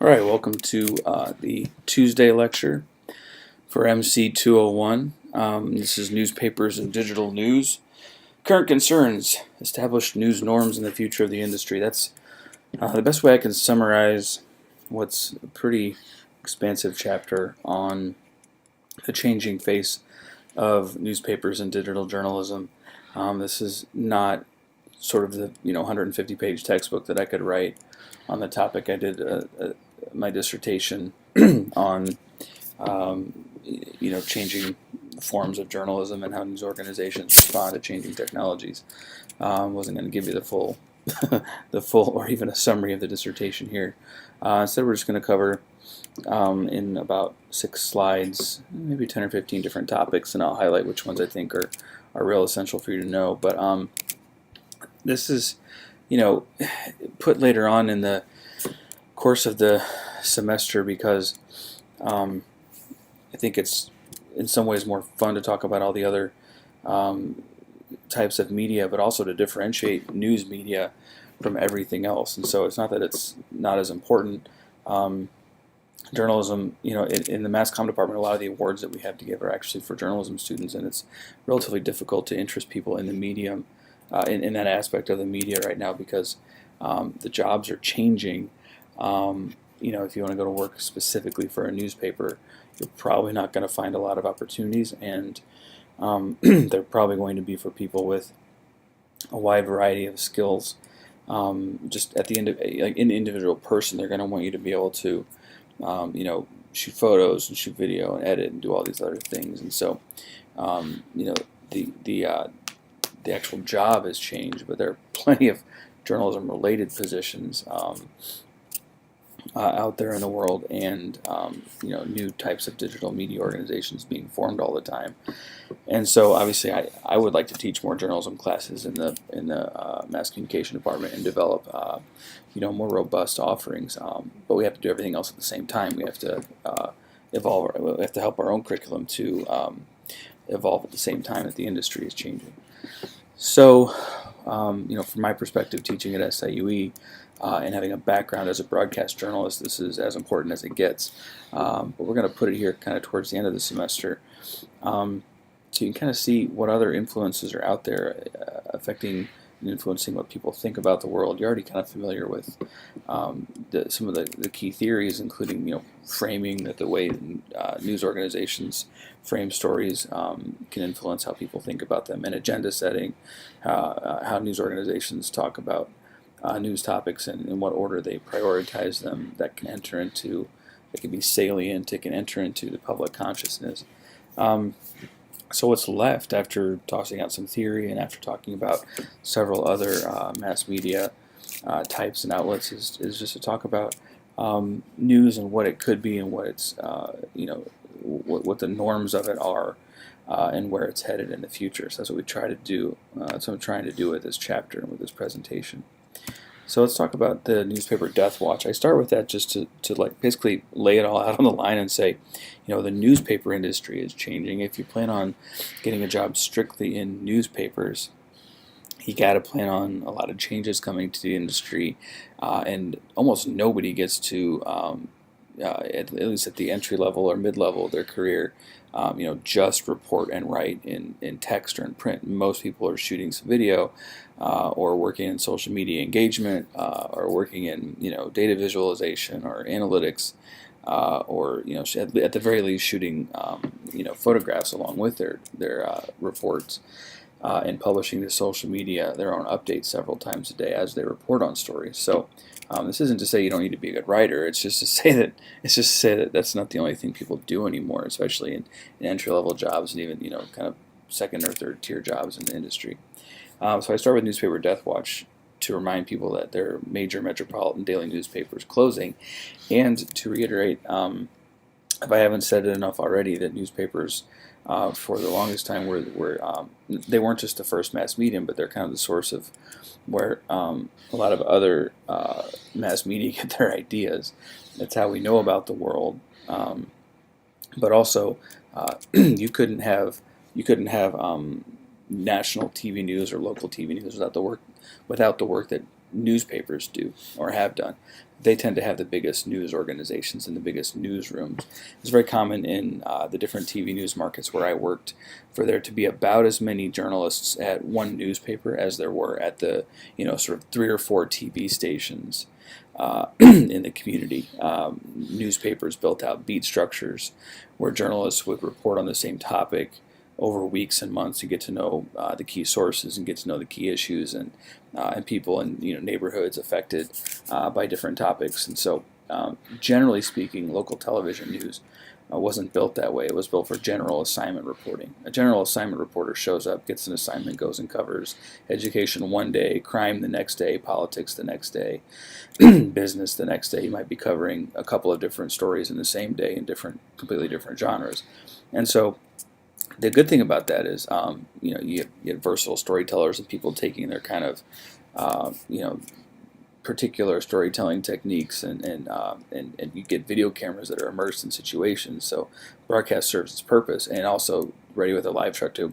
All right, welcome to the Tuesday lecture for MC 201. This is newspapers and digital news. Current concerns, established news norms, and the future of the industry. That's the best way I can summarize what's a pretty expansive chapter on the changing face of newspapers and digital journalism. This is not sort of the 150-page textbook that I could write on the topic. I did my dissertation on changing forms of journalism and how news organizations respond to changing technologies. Wasn't going to give you the full, or even a summary of the dissertation here. Instead, we're just going to cover in about 6 slides, maybe 10 or 15 different topics, and I'll highlight which ones I think are real essential for you to know. But this is, put later on in the course of the semester because I think it's in some ways more fun to talk about all the other types of media, but also to differentiate news media from everything else. And so it's not that it's not as important. Journalism, in the mass comm department, a lot of the awards that we have to give are actually for journalism students, and it's relatively difficult to interest people in the medium, in that aspect of the media right now because the jobs are changing. If you want to go to work specifically for a newspaper, you're probably not going to find a lot of opportunities, and they're probably going to be for people with a wide variety of skills. Just at the end of, like, an individual person, they're going to want you to be able to, shoot photos and shoot video and edit and do all these other things. And so, the actual job has changed, but there are plenty of journalism-related positions out there in the world, and new types of digital media organizations being formed all the time. And so, obviously, I would like to teach more journalism classes in the mass communication department and develop more robust offerings. But we have to do everything else at the same time. We have to evolve. We have to help our own curriculum to evolve at the same time that the industry is changing. So, from my perspective, teaching at SIUE and having a background as a broadcast journalist, this is as important as it gets. But we're going to put it here kind of towards the end of the semester, so you can kind of see what other influences are out there affecting and influencing what people think about the world. You're already kind of familiar with some of the key theories, including framing, that the way news organizations frame stories can influence how people think about them, and agenda setting, how news organizations talk about news topics and in what order they prioritize them. That can be salient. It can enter into the public consciousness. So what's left after tossing out some theory and after talking about several other mass media types and outlets is just to talk about news and what it could be and what it's what the norms of it are and where it's headed in the future. So that's what we try to do. That's what I'm trying to do with this chapter and with this presentation. So let's talk about the newspaper death watch. I start with that just to basically lay it all out on the line and say, the newspaper industry is changing. If you plan on getting a job strictly in newspapers, you got to plan on a lot of changes coming to the industry, and almost nobody gets to, at least at the entry level or mid level of their career, just report and write in text or in print. Most people are shooting some video, or working in social media engagement, or working in data visualization or analytics, or at the very least shooting photographs along with their reports, and publishing to social media their own updates several times a day as they report on stories. So this isn't to say you don't need to be a good writer. It's just to say that that's not the only thing people do anymore, especially in entry-level jobs and even kind of second or third tier jobs in the industry. So I start with newspaper death watch to remind people that there are major metropolitan daily newspapers closing, and to reiterate, if I haven't said it enough already, that newspapers for the longest time they weren't just the first mass medium, but they're kind of the source of where a lot of other mass media get their ideas. That's how we know about the world. But also, you couldn't have national TV news or local TV news without the work that newspapers do or have done. They tend to have the biggest news organizations and the biggest newsrooms. It's very common in the different TV news markets where I worked for there to be about as many journalists at one newspaper as there were at the sort of 3 or 4 TV stations in the community. Newspapers built out beat structures where journalists would report on the same topic over weeks and months to get to know the key sources and get to know the key issues and people in neighborhoods affected by different topics. And so, generally speaking, local television news wasn't built that way. It was built for general assignment reporting. A general assignment reporter shows up, gets an assignment, goes and covers education one day, crime the next day, politics the next day, business the next day. You might be covering a couple of different stories in the same day in completely different genres. And so the good thing about that is, you get versatile storytellers and people taking their kind of, particular storytelling techniques, and you get video cameras that are immersed in situations. So broadcast serves its purpose, and also ready with a live truck to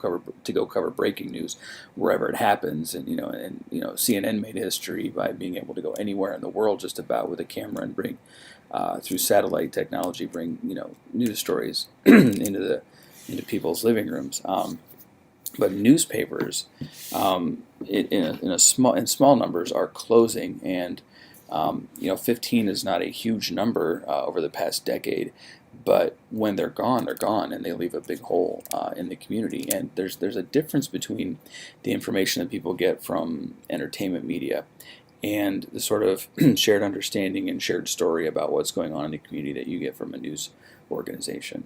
go cover breaking news wherever it happens. And CNN made history by being able to go anywhere in the world just about with a camera and bring through satellite technology news stories into people's living rooms. But newspapers, in small numbers, are closing, and 15 is not a huge number over the past decade. But when they're gone, and they leave a big hole in the community. And there's a difference between the information that people get from entertainment media and the sort of shared understanding and shared story about what's going on in the community that you get from a news organization.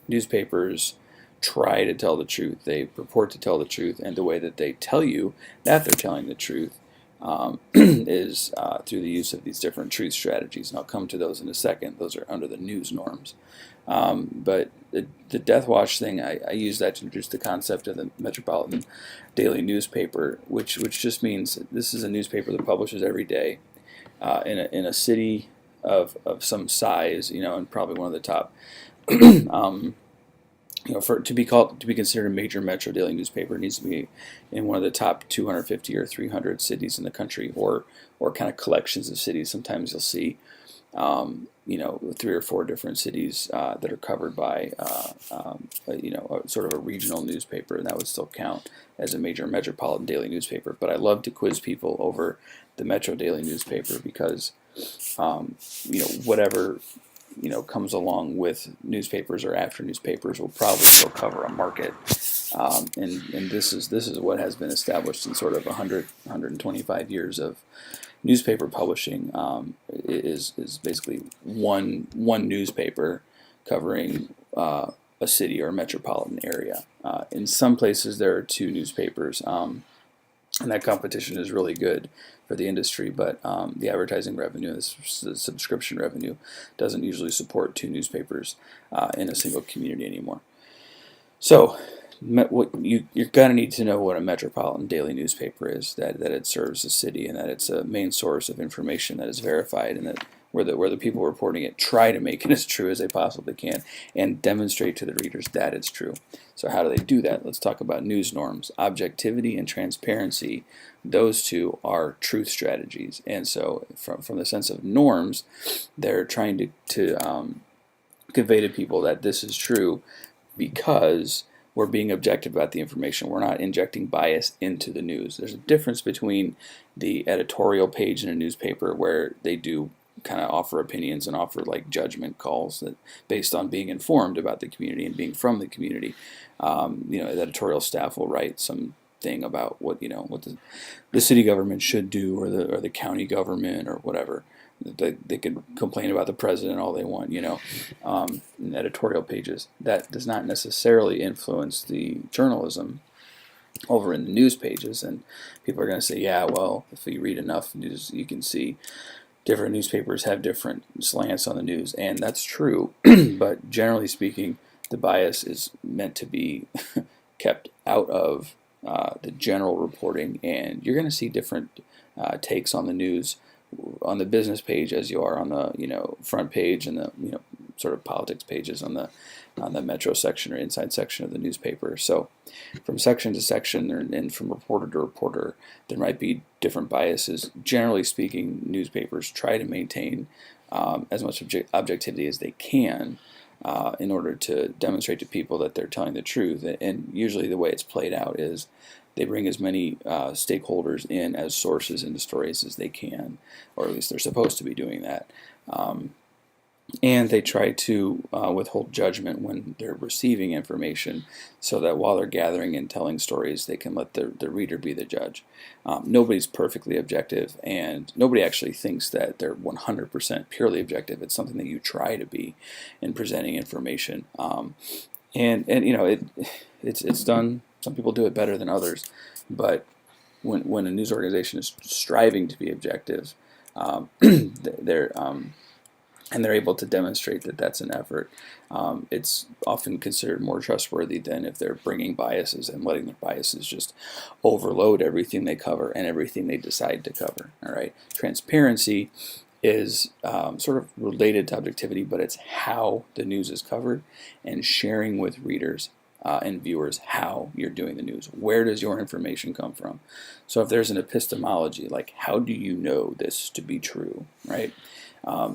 Newspapers try to tell the truth. They purport to tell the truth, and the way that they tell you that they're telling the truth is through the use of these different truth strategies. And I'll come to those in a second. Those are under the news norms. But the Death Watch thing, I use that to introduce the concept of the Metropolitan Daily Newspaper, which just means this is a newspaper that publishes every day in a city of some size, and probably one of the top. For it to be considered a major metro daily newspaper, it needs to be in one of the top 250 or 300 cities in the country, or kind of collections of cities. Sometimes you'll see, 3 or 4 different cities that are covered by, sort of a regional newspaper, and that would still count as a major metropolitan daily newspaper. But I love to quiz people over the Metro Daily Newspaper because, whatever comes along with newspapers or after newspapers will probably still cover a market, and this is what has been established in sort of 125 years of newspaper publishing. Is basically one newspaper covering a city or a metropolitan area. In some places there are 2 newspapers, and that competition is really good for the industry, but the advertising revenue, the subscription revenue, doesn't usually support 2 newspapers in a single community anymore. So you're going to need to know what a metropolitan daily newspaper is, that it serves a city, and that it's a main source of information that is verified, and that where the people reporting it try to make it as true as they possibly can and demonstrate to the readers that it's true. So how do they do that? Let's talk about news norms. Objectivity and transparency, those 2 are truth strategies. And so from the sense of norms, they're trying to convey to people that this is true because we're being objective about the information. We're not injecting bias into the news. There's a difference between the editorial page in a newspaper where they do kind of offer opinions and offer like judgment calls that based on being informed about the community and being from the community. The editorial staff will write some thing about what the city government should do, or the county government, or whatever. They can complain about the president all they want, in editorial pages. That does not necessarily influence the journalism over in the news pages. And people are going to say, yeah, well, if you read enough news, you can see different newspapers have different slants on the news, and that's true. But generally speaking, the bias is meant to be kept out of the general reporting, and you're going to see different takes on the news on the business page as you are on the front page and the sort of politics pages on the Metro section or inside section of the newspaper. So from section to section and from reporter to reporter, there might be different biases. Generally speaking, newspapers try to maintain as much objectivity as they can in order to demonstrate to people that they're telling the truth. And usually the way it's played out is they bring as many stakeholders in as sources into stories as they can, or at least they're supposed to be doing that. And they try to withhold judgment when they're receiving information, so that while they're gathering and telling stories, they can let the reader be the judge. Nobody's perfectly objective, and nobody actually thinks that they're 100% purely objective. It's something that you try to be in presenting information. And you know, it's done. Some people do it better than others, but when a news organization is striving to be objective, they're and they're able to demonstrate that that's an effort, it's often considered more trustworthy than if they're bringing biases and letting their biases just overload everything they cover and everything they decide to cover. All right, transparency is sort of related to objectivity, but it's how the news is covered and sharing with readers and viewers how you're doing the news. Where does your information come from? So if there's an epistemology, like how do you know this to be true, right?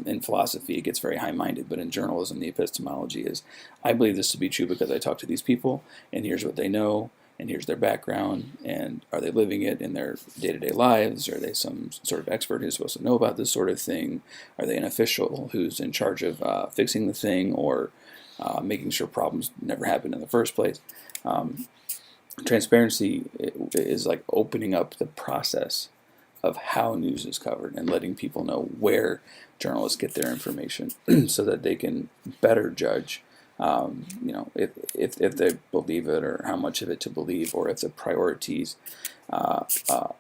In philosophy, it gets very high-minded, but in journalism, the epistemology is, I believe this to be true because I talk to these people, and here's what they know, and here's their background, and are they living it in their day-to-day lives? Are they some sort of expert who's supposed to know about this sort of thing? Are they an official who's in charge of fixing the thing or making sure problems never happen in the first place? Transparency is like opening up the process of how news is covered and letting people know where journalists get their information so that they can better judge you know, if they believe it or how much of it to believe, or if the priorities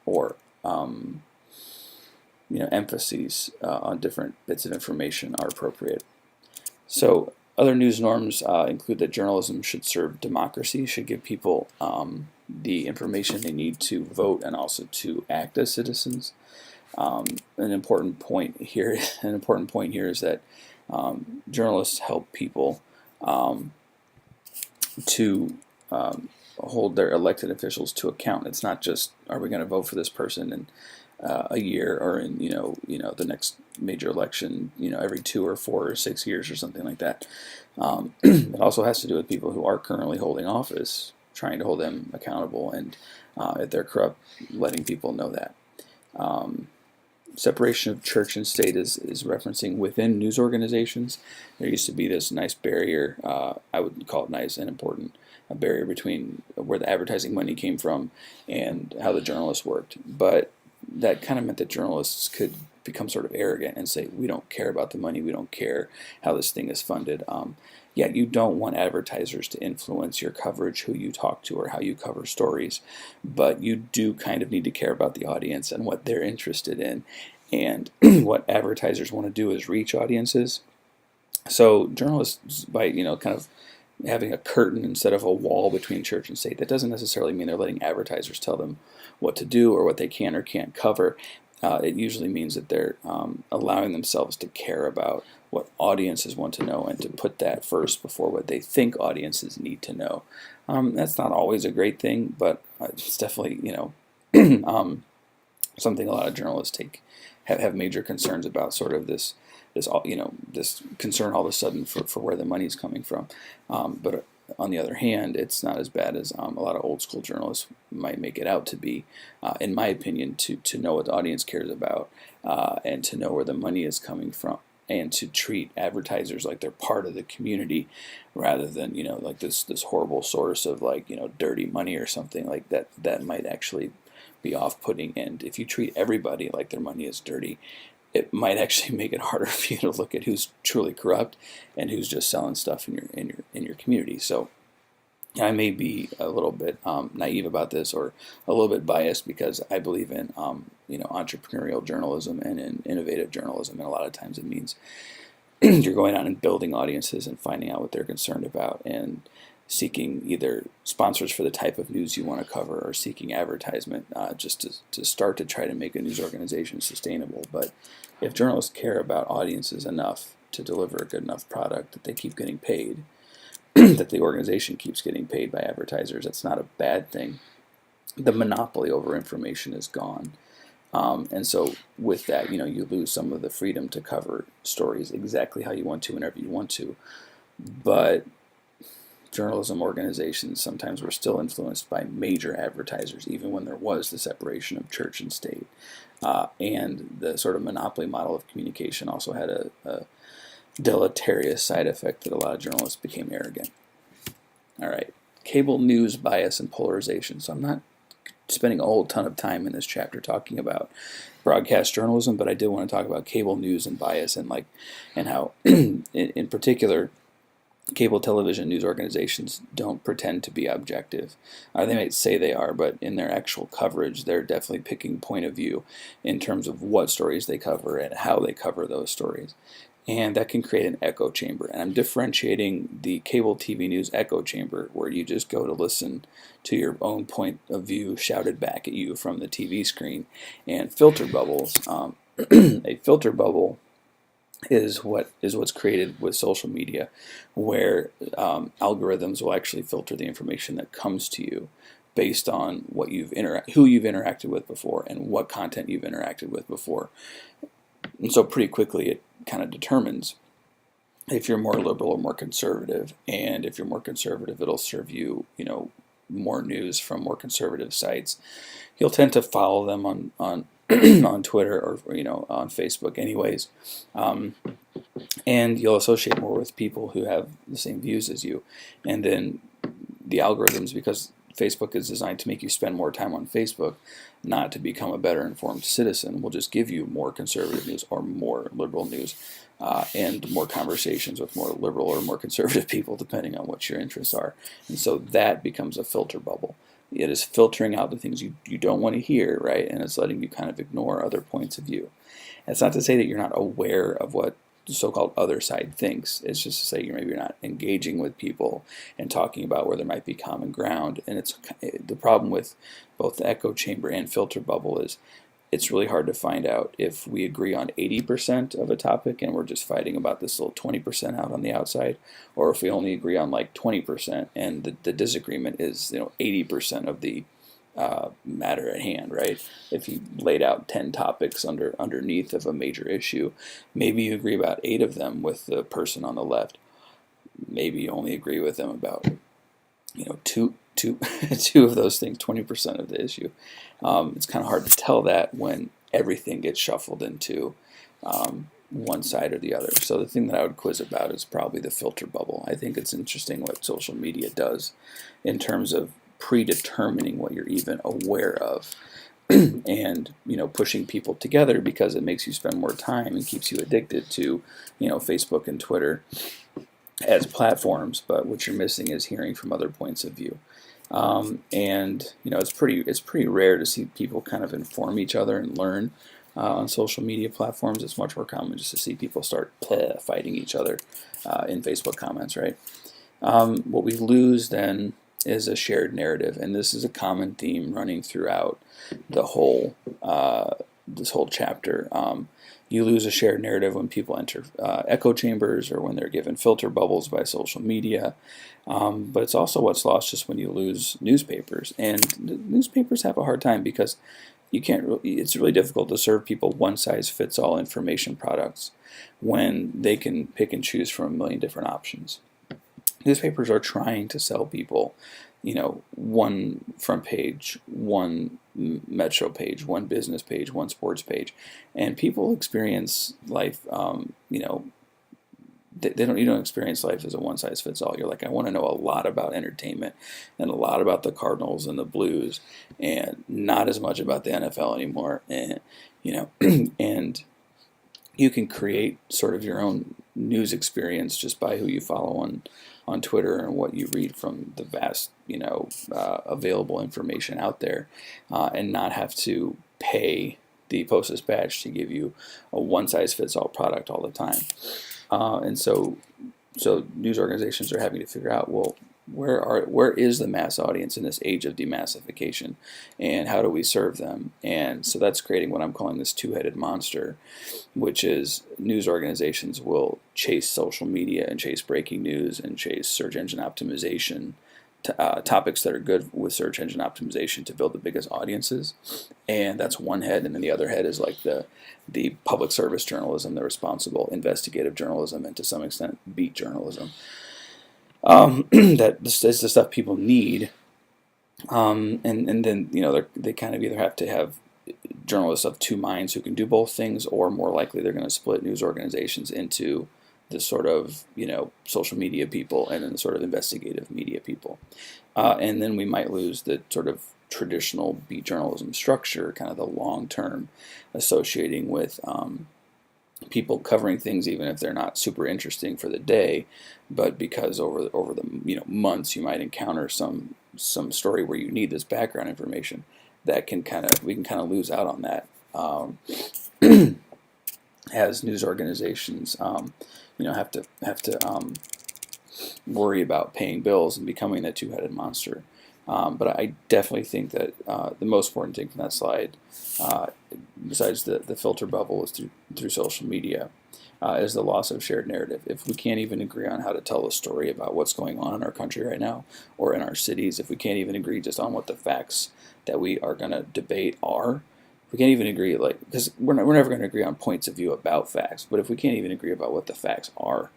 or you know, emphases on different bits of information are appropriate. So other news norms include that journalism should serve democracy, should give people the information they need to vote and also to act as citizens. An important point here is that journalists help people to hold their elected officials to account. It's not just, are we going to vote for this person in a year, or in you know the next major election, you know, every 2 or 4 or 6 years or something like that. It also has to do with people who are currently holding office, trying to hold them accountable, and if they're corrupt, letting people know that. Separation of church and state is referencing within news organizations. There used to be this nice barrier, I would call it nice and important, a barrier between where the advertising money came from and how the journalists worked. But that kind of meant that journalists could become sort of arrogant and say, we don't care about the money, we don't care how this thing is funded. Yet you don't want advertisers to influence your coverage, who you talk to, or how you cover stories, but you do kind of need to care about the audience and what they're interested in. And what advertisers want to do is reach audiences. So journalists, by kind of having a curtain instead of a wall between church and state, that doesn't necessarily mean they're letting advertisers tell them what to do or what they can or can't cover. It usually means that they're allowing themselves to care about what audiences want to know and to put that first before what they think audiences need to know. That's not always a great thing, but it's definitely something a lot of journalists have major concerns about. Sort of this concern all of a sudden for where the money is coming from. But on the other hand, it's not as bad as a lot of old school journalists might make it out to be, in my opinion, to know what the audience cares about and to know where the money is coming from, and to treat advertisers like they're part of the community rather than like this horrible source of dirty money or something like that. That might actually be off-putting. And if you treat everybody like their money is dirty, it might actually make it harder for you to look at who's truly corrupt and who's just selling stuff in your community. So I may be a little bit naive about this, or a little bit biased, because I believe in entrepreneurial journalism and in innovative journalism, and a lot of times it means you're going out and building audiences and finding out what they're concerned about, and seeking either sponsors for the type of news you want to cover, or seeking advertisement just to start to try to make a news organization sustainable. But if journalists care about audiences enough to deliver a good enough product that they keep getting paid, that the organization keeps getting paid by advertisers. That's not a bad thing. The monopoly over information is gone. And so with that, you lose some of the freedom to cover stories exactly how you want to, whenever you want to. But journalism organizations sometimes were still influenced by major advertisers, even when there was the separation of church and state. And the sort of monopoly model of communication also had a deleterious side effect that a lot of journalists became arrogant. All right, cable news bias and polarization. So I'm not spending a whole ton of time in this chapter talking about broadcast journalism, but I did want to talk about cable news and bias, and how in particular cable television news organizations don't pretend to be objective. They might say they are, but in their actual coverage, they're definitely picking point of view in terms of what stories they cover and how they cover those stories. And that can create an echo chamber. And I'm differentiating the cable TV news echo chamber, where you just go to listen to your own point of view shouted back at you from the TV screen, and filter bubbles. A filter bubble is what's created with social media, where algorithms will actually filter the information that comes to you based on who you've interacted with before and what content you've interacted with before. And so pretty quickly it kind of determines if you're more liberal or more conservative. And if you're more conservative, it'll serve you, more news from more conservative sites. You'll tend to follow them on on Twitter or on Facebook anyways. And you'll associate more with people who have the same views as you. And then the algorithms, because Facebook is designed to make you spend more time on Facebook, not to become a better informed citizen, will just give you more conservative news or more liberal news, and more conversations with more liberal or more conservative people, depending on what your interests are. And so that becomes a filter bubble. It is filtering out the things you don't want to hear, right? And it's letting you kind of ignore other points of view. And it's not to say that you're not aware of what the so-called other side thinks. It's just to say maybe you're not engaging with people and talking about where there might be common ground. And it's the problem with both the echo chamber and filter bubble is it's really hard to find out if we agree on 80% of a topic and we're just fighting about this little 20% out on the outside, or if we only agree on like 20% and the disagreement is 80% of the matter at hand, right? If you laid out 10 topics underneath of a major issue, maybe you agree about 8 of them with the person on the left. Maybe you only agree with them about two of those things, 20% of the issue. It's kind of hard to tell that when everything gets shuffled into one side or the other. So the thing that I would quiz about is probably the filter bubble. I think it's interesting what social media does in terms of predetermining what you're even aware of, and pushing people together because it makes you spend more time and keeps you addicted to Facebook and Twitter as platforms. But what you're missing is hearing from other points of view. And it's pretty rare to see people kind of inform each other and learn on social media platforms. It's much more common just to see people start fighting each other in Facebook comments, right? What we lose then is a shared narrative, and this is a common theme running throughout the whole this whole chapter. You lose a shared narrative when people enter echo chambers or when they're given filter bubbles by social media. But it's also what's lost just when you lose newspapers. And newspapers have a hard time because it's really difficult to serve people one-size-fits-all information products when they can pick and choose from a million different options. Newspapers are trying to sell people, one front page, one metro page, one business page, one sports page, and people experience life. You don't experience life as a one size fits all. You're like, I want to know a lot about entertainment and a lot about the Cardinals and the Blues, and not as much about the NFL anymore. And and you can create sort of your own news experience just by who you follow on Twitter and what you read from the vast available information out there, and not have to pay the Post-Dispatch to give you a one-size-fits-all product all the time. And so news organizations are having to figure out, well, where is the mass audience in this age of demassification, and how do we serve them? And so that's creating what I'm calling this two-headed monster, which is news organizations will chase social media and chase breaking news and chase search engine optimization, topics that are good with search engine optimization to build the biggest audiences. And that's one head, and then the other head is like the public service journalism, the responsible investigative journalism, and to some extent beat journalism. That this is the stuff people need, and then they kind of either have to have journalists of two minds who can do both things, or more likely they're going to split news organizations into the sort of social media people and then the sort of investigative media people, and then we might lose the sort of traditional beat journalism structure, kind of the long term associating with people covering things even if they're not super interesting for the day, but because over the months you might encounter some story where you need this background information that we can kind of lose out on that as news organizations have to worry about paying bills and becoming that two-headed monster. But I definitely think that the most important thing from that slide, besides the filter bubble, is through social media, is the loss of shared narrative. If we can't even agree on how to tell a story about what's going on in our country right now or in our cities, if we can't even agree just on what the facts that we are going to debate are, if we can't even agree, because we're never going to agree on points of view about facts, but if we can't even agree about what the facts are,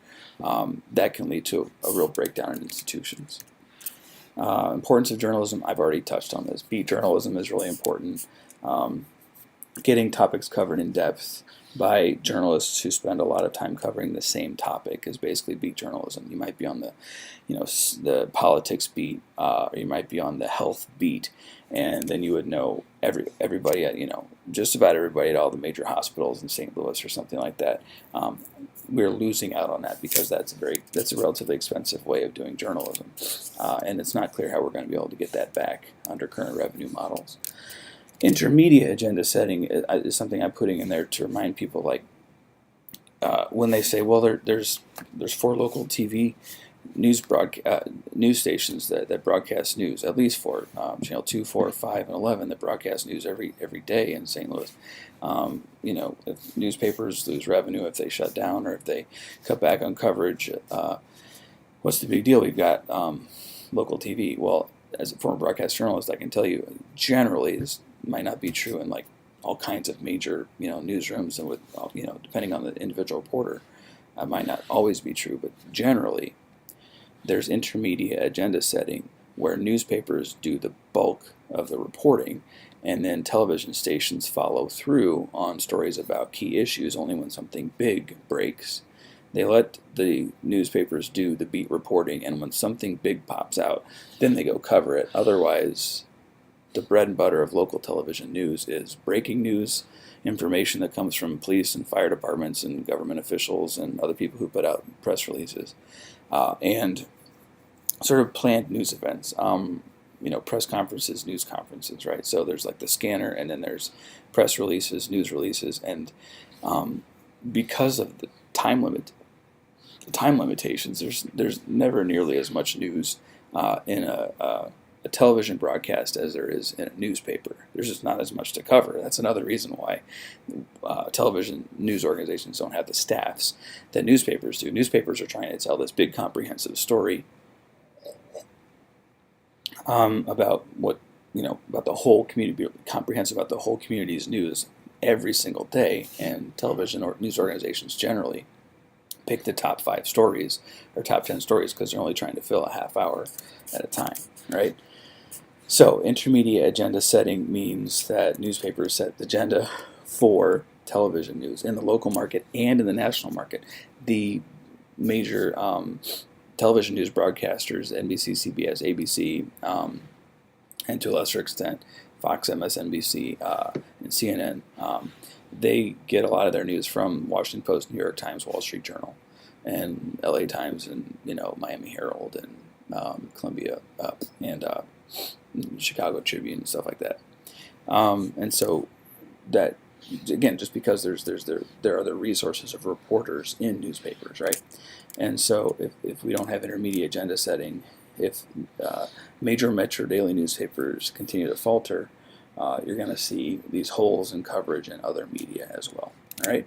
that can lead to a real breakdown in institutions. Importance of journalism, I've already touched on this. Beat journalism is really important. Getting topics covered in depth by journalists who spend a lot of time covering the same topic is basically beat journalism. You might be on the politics beat, or you might be on the health beat, and then you would know everybody at just about everybody at all the major hospitals in St. Louis or something like that. We're losing out on that because that's a relatively expensive way of doing journalism, and it's not clear how we're going to be able to get that back under current revenue models. Intermediate agenda setting is something I'm putting in there to remind people, when they say, well, there's 4 local TV news stations that broadcast news, at least 4, channel 2, 4, 5, and 11 that broadcast news every day in St. Louis. If newspapers lose revenue if they shut down or if they cut back on coverage, what's the big deal? We've got local TV. Well, as a former broadcast journalist, I can tell you generally this might not be true in all kinds of major newsrooms, and with depending on the individual reporter, that might not always be true, but generally there's intermediate agenda setting where newspapers do the bulk of the reporting, and then television stations follow through on stories about key issues only when something big breaks. They let the newspapers do the beat reporting, and when something big pops out, then they go cover it. Otherwise, the bread and butter of local television news is breaking news, information that comes from police and fire departments and government officials and other people who put out press releases, and sort of planned news events. Press conferences, news conferences, right? So there's the scanner, and then there's press releases, news releases, and because of the time limitations, there's never nearly as much news in a television broadcast as there is in a newspaper. There's just not as much to cover. That's another reason why television news organizations don't have the staffs that newspapers do. Newspapers are trying to tell this big comprehensive story about about the whole community, comprehensive about the whole community's news every single day, and television or news organizations generally pick the top 5 stories or top 10 stories because they're only trying to fill a half hour at a time, right? So intermediate agenda setting means that newspapers set the agenda for television news in the local market and in the national market. The major television news broadcasters, NBC, CBS, ABC, and to a lesser extent Fox, MSNBC, and CNN, they get a lot of their news from Washington Post, New York Times, Wall Street Journal, and LA Times, and Miami Herald, and Columbia, and Chicago Tribune, and stuff like that. And so that, again, just because there are the resources of reporters in newspapers, right? And so if we don't have intermediate agenda setting if major metro daily newspapers continue to falter, you're going to see these holes in coverage in other media as well. All right.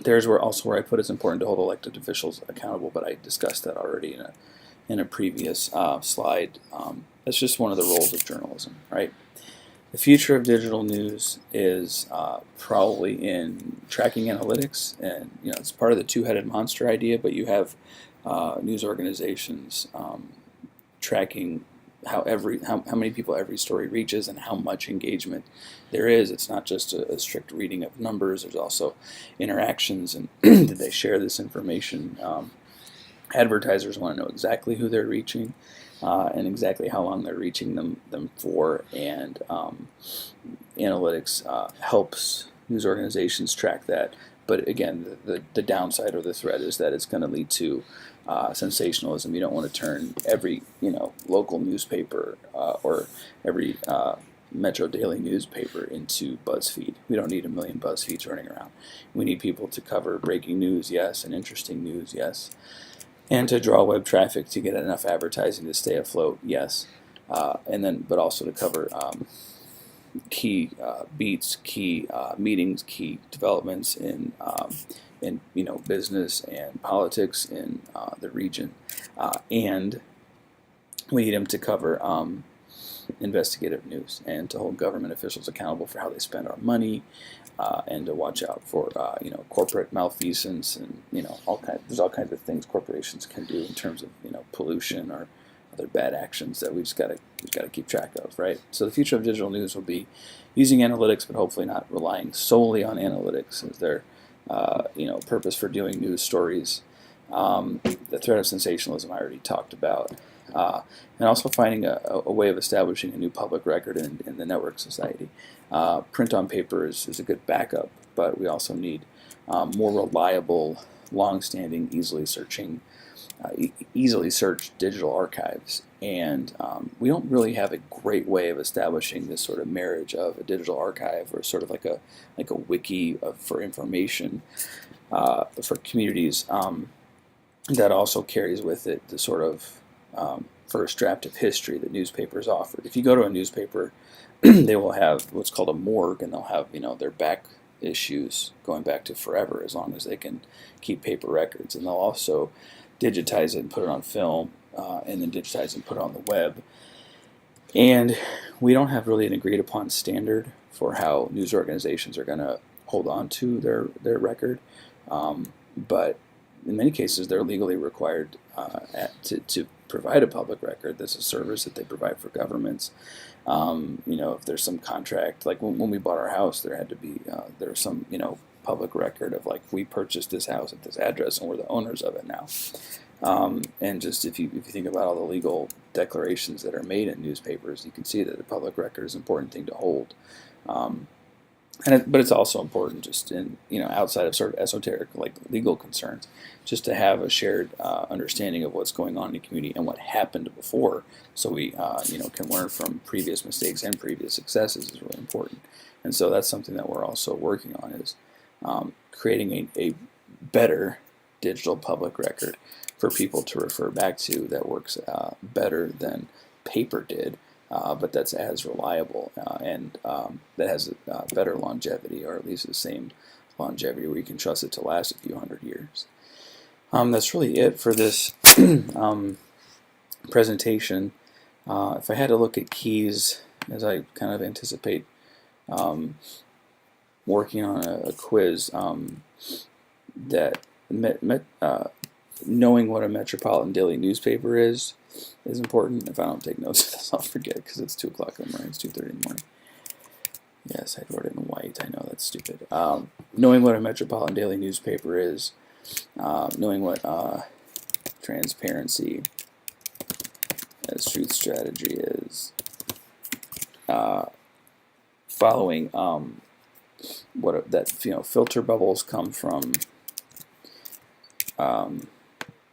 There's where I put it's important to hold elected officials accountable, but I discussed that already in a previous slide. That's just one of the roles of journalism, right? The future of digital news is probably in tracking analytics, and it's part of the two-headed monster idea. But you have news organizations tracking how many people every story reaches and how much engagement there is. It's not just a strict reading of numbers. There's also interactions, and did they share this information? Advertisers want to know exactly who they're reaching and exactly how long they're reaching them for, and analytics helps news organizations track that. But again, the downside or the threat is that it's going to lead to sensationalism. You don't want to turn every local newspaper or every Metro Daily newspaper into BuzzFeed. We don't need a million BuzzFeeds running around. We need people to cover breaking news, yes, and interesting news, yes, and to draw web traffic to get enough advertising to stay afloat, yes, but also to cover key beats, key meetings, key developments in business and politics in the region, and we need them to cover investigative news and to hold government officials accountable for how they spend our money, and to watch out for corporate malfeasance, and there's all kinds of things corporations can do in terms of pollution or other bad actions that we've got to keep track of, right? So the future of digital news will be using analytics, but hopefully not relying solely on analytics as their purpose for doing news stories. The threat of sensationalism I already talked about, and also finding a way of establishing a new public record in the network society. Print on paper is a good backup, but we also need more reliable, long-standing, easily searched digital archives, and we don't really have a great way of establishing this sort of marriage of a digital archive or sort of like a wiki for information for communities that also carries with it the sort of first draft of history that newspapers offered. If you go to a newspaper, they will have what's called a morgue, and they'll have their back issues going back to forever, as long as they can keep paper records, and they'll also digitize it and put it on film, and then digitize it and put it on the web. And we don't have really an agreed upon standard for how news organizations are going to hold on to their record, but in many cases they're legally required to provide a public record. That's a service that they provide for governments. If there's some contract, like when we bought our house, there had to be there was some public record of we purchased this house at this address and we're the owners of it now. And just if you think about all the legal declarations that are made in newspapers, you can see that the public record is an important thing to hold. But it's also important just in outside of sort of esoteric legal concerns, just to have a shared understanding of what's going on in the community and what happened before, so we can learn from previous mistakes and previous successes is really important. And so that's something that we're also working on, is creating a better digital public record for people to refer back to that works better than paper did. But that's as reliable and that has better longevity, or at least the same longevity where you can trust it to last a few hundred years. That's really it for this presentation. If I had to look at keys, as I kind of anticipate working on a quiz, that knowing what a metropolitan daily newspaper is important. If I don't take notes of this, I'll forget, because it's 2 o'clock in the morning. It's 2:30 in the morning. Yes, I wrote it in white. I know, that's stupid. Knowing what a metropolitan daily newspaper is, knowing what transparency as truth strategy is, following filter bubbles come from.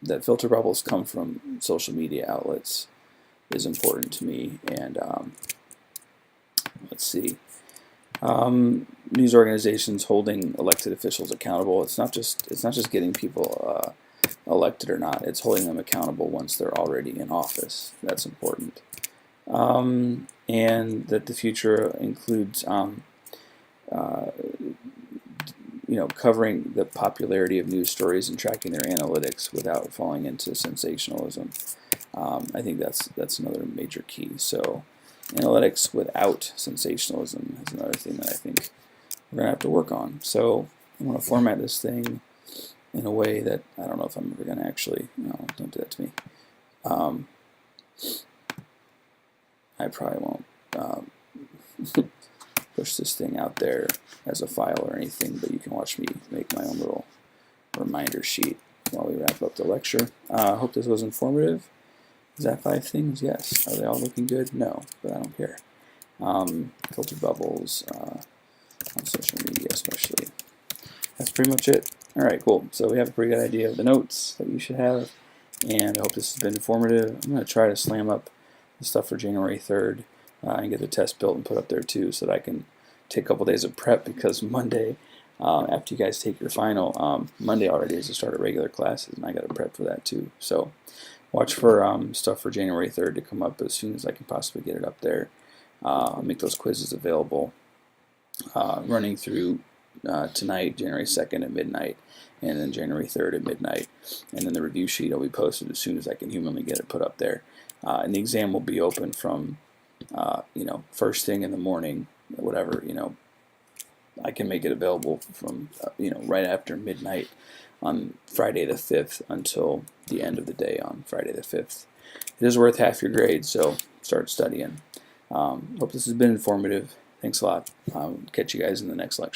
That filter bubbles come from social media outlets is important to me. And let's see, news organizations holding elected officials accountable. It's not just getting people elected or not. It's holding them accountable once they're already in office. That's important. And that the future includes covering the popularity of news stories and tracking their analytics without falling into sensationalism. I think that's another major key. So analytics without sensationalism is another thing that I think we're going to have to work on. So I'm going to format this thing in a way that I don't know if I'm ever going to actually, no, don't do that to me. I probably won't push this thing out there as a file or anything, but you can watch me make my own little reminder sheet while we wrap up the lecture. I hope this was informative. Is that 5 things? Yes. Are they all looking good? No, but I don't care. Filter bubbles on social media especially. That's pretty much it. Alright, cool. So we have a pretty good idea of the notes that you should have, and I hope this has been informative. I'm going to try to slam up the stuff for January 3rd and get the test built and put up there too, so that I can take a couple days of prep, because Monday, after you guys take your final, Monday already is the start of regular classes, and I got to prep for that too. So watch for stuff for January 3rd to come up as soon as I can possibly get it up there. I'll make those quizzes available running through tonight, January 2nd at midnight, and then January 3rd at midnight. And then the review sheet will be posted as soon as I can humanly get it put up there. And the exam will be open from, first thing in the morning, whatever, I can make it available from, right after midnight on Friday the 5th until the end of the day on Friday the 5th. It is worth half your grade, so start studying. Hope this has been informative. Thanks a lot. Catch you guys in the next lecture.